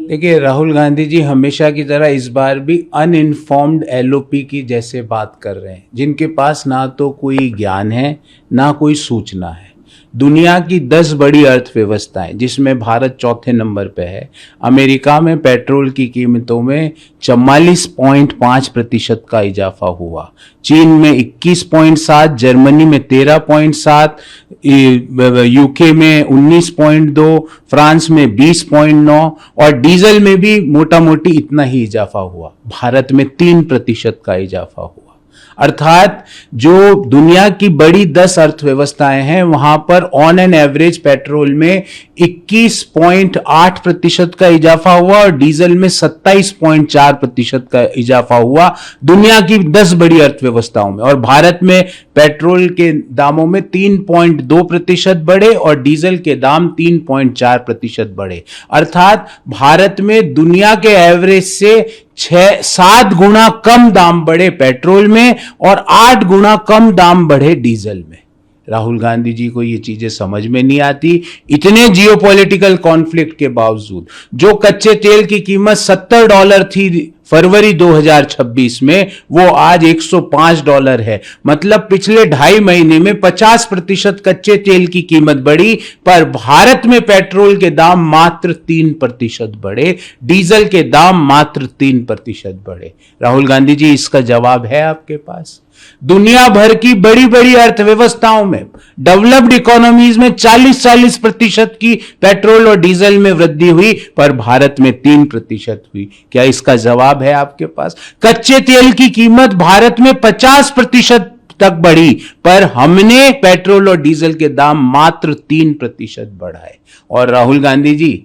देखिए, राहुल गांधी जी हमेशा की तरह इस बार भी अनइन्फॉर्म्ड एलओपी की जैसे बात कर रहे हैं, जिनके पास ना तो कोई ज्ञान है ना कोई सूचना है। दुनिया की 10 बड़ी अर्थव्यवस्थाएं, जिसमें भारत चौथे नंबर पे है। अमेरिका में पेट्रोल की कीमतों में 44.5% का इजाफा हुआ। चीन में 21.7, जर्मनी में 13.7, यूके में 19.2, फ्रांस में 20.9 और डीजल में भी मोटा मोटी इतना ही इजाफा हुआ। भारत में 3% का इजाफा हुआ। अर्थात जो दुनिया की बड़ी 10 अर्थव्यवस्थाएं हैं, वहां पर ऑन एन एवरेज पेट्रोल में 21.8% का इजाफा हुआ और डीजल में 27.4% का इजाफा हुआ दुनिया की 10 बड़ी अर्थव्यवस्थाओं में। और भारत में पेट्रोल के दामों में 3.2% बढ़े और डीजल के दाम 3.4% बढ़े। अर्थात भारत में दुनिया के एवरेज से 6-7 गुना कम दाम बढ़े पेट्रोल में और 8 गुना कम दाम बढ़े डीजल में। राहुल गांधी जी को ये चीजें समझ में नहीं आती। इतने जियोपॉलिटिकल कॉन्फ्लिक्ट के बावजूद जो कच्चे तेल की कीमत $70 थी फरवरी 2026 में, वो आज $105 है। मतलब पिछले 2.5 महीने में 50% कच्चे तेल की कीमत बढ़ी, पर भारत में पेट्रोल के दाम मात्र 3% बढ़े, डीजल के दाम मात्र 3% बढ़े। राहुल गांधी जी, इसका जवाब है आपके पास? दुनिया भर की बड़ी बड़ी अर्थव्यवस्थाओं में, डेवलप्ड इकोनॉमीज में 40-40% की पेट्रोल और डीजल में वृद्धि हुई, पर भारत में 3% हुई। क्या इसका जवाब है आपके पास? कच्चे तेल की कीमत भारत में 50% तक बढ़ी, पर हमने पेट्रोल और डीजल के दाम मात्र 3% बढ़ाए। और राहुल गांधी जी,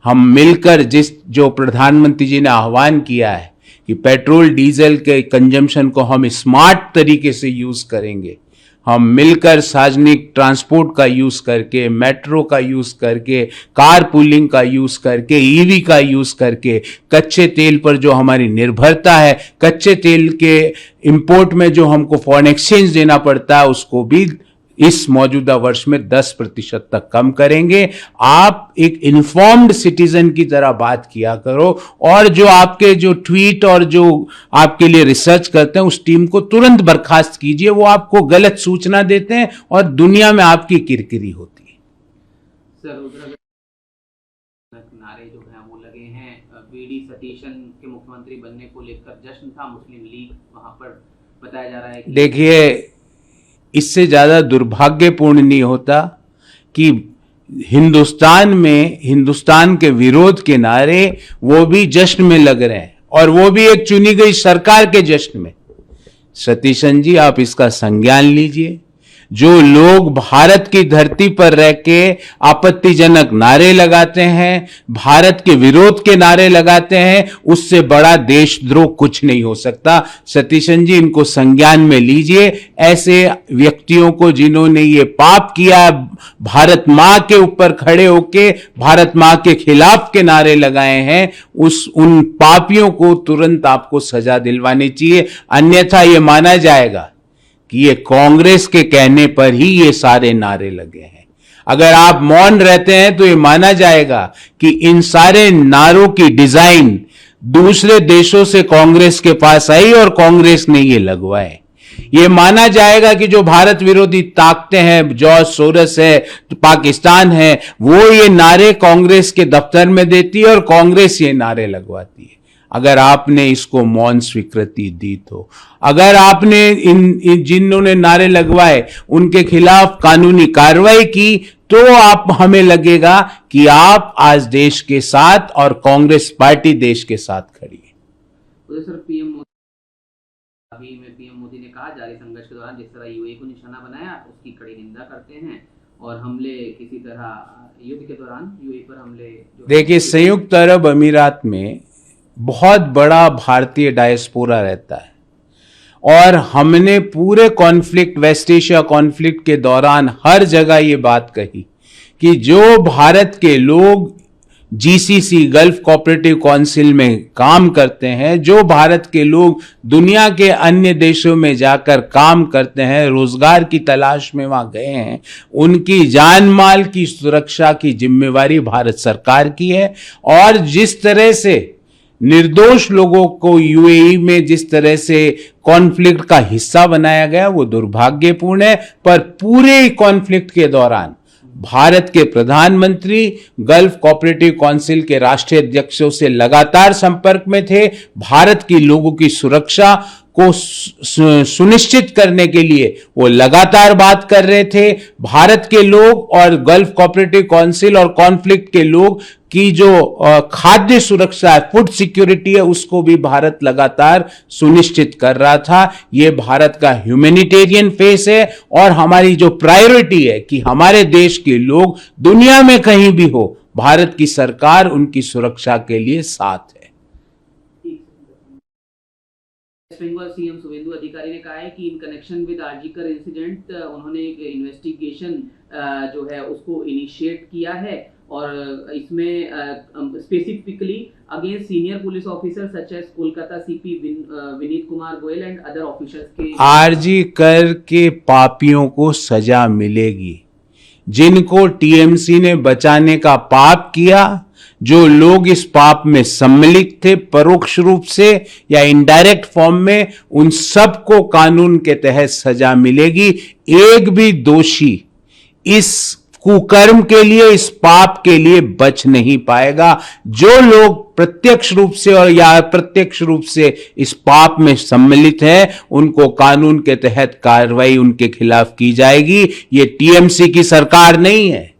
हम मिलकर जो प्रधानमंत्री जी ने आह्वान किया है कि पेट्रोल डीजल के कंजम्पशन को हम स्मार्ट तरीके से यूज करेंगे, हम मिलकर सार्वजनिक ट्रांसपोर्ट का यूज करके, मेट्रो का यूज करके, कार पूलिंग का यूज करके, ईवी का यूज करके, कच्चे तेल पर जो हमारी निर्भरता है, कच्चे तेल के इंपोर्ट में जो हमको फॉरेन एक्सचेंज देना पड़ता है, उसको भी इस मौजूदा वर्ष में 10% तक कम करेंगे। आप एक इन्फॉर्म्ड सिटीजन की तरह बात किया करो और जो आपके जो ट्वीट और जो आपके लिए रिसर्च करते हैं, उस टीम को तुरंत बर्खास्त कीजिए। वो आपको गलत सूचना देते हैं और दुनिया में आपकी किरकिरी होती है। सर, नारे जो हैं वो लगे हैं। वीडी सतीशन के मुख्यमंत्री बनने को लेकर जश्न था मुस्लिम लीग, वहां पर बताया जा रहा है कि देखिए, इससे ज्यादा दुर्भाग्यपूर्ण नहीं होता कि हिंदुस्तान में हिंदुस्तान के विरोध के नारे वो भी जश्न में लग रहे हैं, और वो भी एक चुनी गई सरकार के जश्न में। सतीशन जी, आप इसका संज्ञान लीजिए। जो लोग भारत की धरती पर रह के आपत्तिजनक नारे लगाते हैं, भारत के विरोध के नारे लगाते हैं, उससे बड़ा देशद्रोह कुछ नहीं हो सकता। सतीशन जी, इनको संज्ञान में लीजिए। ऐसे व्यक्तियों को, जिन्होंने ये पाप किया, भारत मां के ऊपर खड़े होके भारत मां के खिलाफ के नारे लगाए हैं, उन पापियों को तुरंत आपको सजा दिलवानी चाहिए। अन्यथा ये माना जाएगा कि ये कांग्रेस के कहने पर ही ये सारे नारे लगे हैं। अगर आप मौन रहते हैं तो ये माना जाएगा कि इन सारे नारों की डिजाइन दूसरे देशों से कांग्रेस के पास आई और कांग्रेस ने ये लगवाए। ये माना जाएगा कि जो भारत विरोधी ताकतें हैं, जॉर्ज सोरस है, पाकिस्तान है, वो ये नारे कांग्रेस के दफ्तर में देती है और कांग्रेस ये नारे लगवाती है। अगर आपने इसको मौन स्वीकृति दी तो, अगर आपने इन जिन्होंने नारे लगवाए उनके खिलाफ कानूनी कार्रवाई की, तो आप हमें लगेगा कि आप आज देश के साथ और कांग्रेस पार्टी देश के साथ खड़ी है। तो सर, पीएम मोदी ने कहा, जारी संघर्ष के दौरान जिस तरह यूएई को निशाना बनाया, उसकी कड़ी निंदा करते हैं और हमले किसी तरह युद्ध के दौरान यूएई पर हमले। देखिए, संयुक्त अरब अमीरात में बहुत बड़ा भारतीय डायस्पोरा रहता है और हमने पूरे कॉन्फ्लिक्ट, वेस्ट एशिया कॉन्फ्लिक्ट के दौरान हर जगह ये बात कही कि जो भारत के लोग जीसीसी गल्फ कोऑपरेटिव काउंसिल में काम करते हैं, जो भारत के लोग दुनिया के अन्य देशों में जाकर काम करते हैं, रोजगार की तलाश में वहां गए हैं, उनकी जान माल की सुरक्षा की जिम्मेवारी भारत सरकार की है। और जिस तरह से निर्दोष लोगों को यूएई में जिस तरह से कॉन्फ्लिक्ट का हिस्सा बनाया गया वो दुर्भाग्यपूर्ण है। पर पूरे कॉन्फ्लिक्ट के दौरान भारत के प्रधानमंत्री गल्फ कोऑपरेटिव काउंसिल के राष्ट्रीय अध्यक्षों से लगातार संपर्क में थे। भारत की लोगों की सुरक्षा को सुनिश्चित करने के लिए वो लगातार बात कर रहे थे। भारत के लोग और गल्फ कोऑपरेटिव काउंसिल और कॉन्फ्लिक्ट के लोग की जो खाद्य सुरक्षा है, फूड सिक्योरिटी है, उसको भी भारत लगातार सुनिश्चित कर रहा था। ये भारत का ह्यूमैनिटेरियन फेस है और हमारी जो प्रायोरिटी है कि हमारे देश के लोग दुनिया में कहीं भी हो, भारत की सरकार उनकी सुरक्षा के लिए साथ है। वेस्ट बंगाल सीएम शुभेंदु अधिकारी ने कहा है कि in connection with RG Kar incident उन्होंने एक इन्वेस्टिगेशन जो है उसको इनिशिएट किया है और इसमें specifically against senior police officer such as Kolkata CP Vineet Kumar Goyal and other officers के आरजी कर के पापियों को सजा मिलेगी। जिनको टीएमसी ने बचाने का पाप किया, जो लोग इस पाप में सम्मिलित थे परोक्ष रूप से या इनडायरेक्ट फॉर्म में, उन सबको कानून के तहत सजा मिलेगी। एक भी दोषी इस कुकर्म के लिए, इस पाप के लिए बच नहीं पाएगा। जो लोग प्रत्यक्ष रूप से और या अप्रत्यक्ष रूप से इस पाप में सम्मिलित हैं, उनको कानून के तहत कार्रवाई उनके खिलाफ की जाएगी। ये टीएमसी की सरकार नहीं है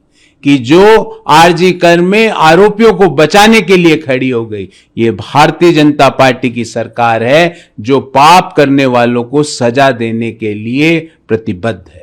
कि जो आरजी कर में आरोपियों को बचाने के लिए खड़ी हो गई। ये भारतीय जनता पार्टी की सरकार है जो पाप करने वालों को सजा देने के लिए प्रतिबद्ध है।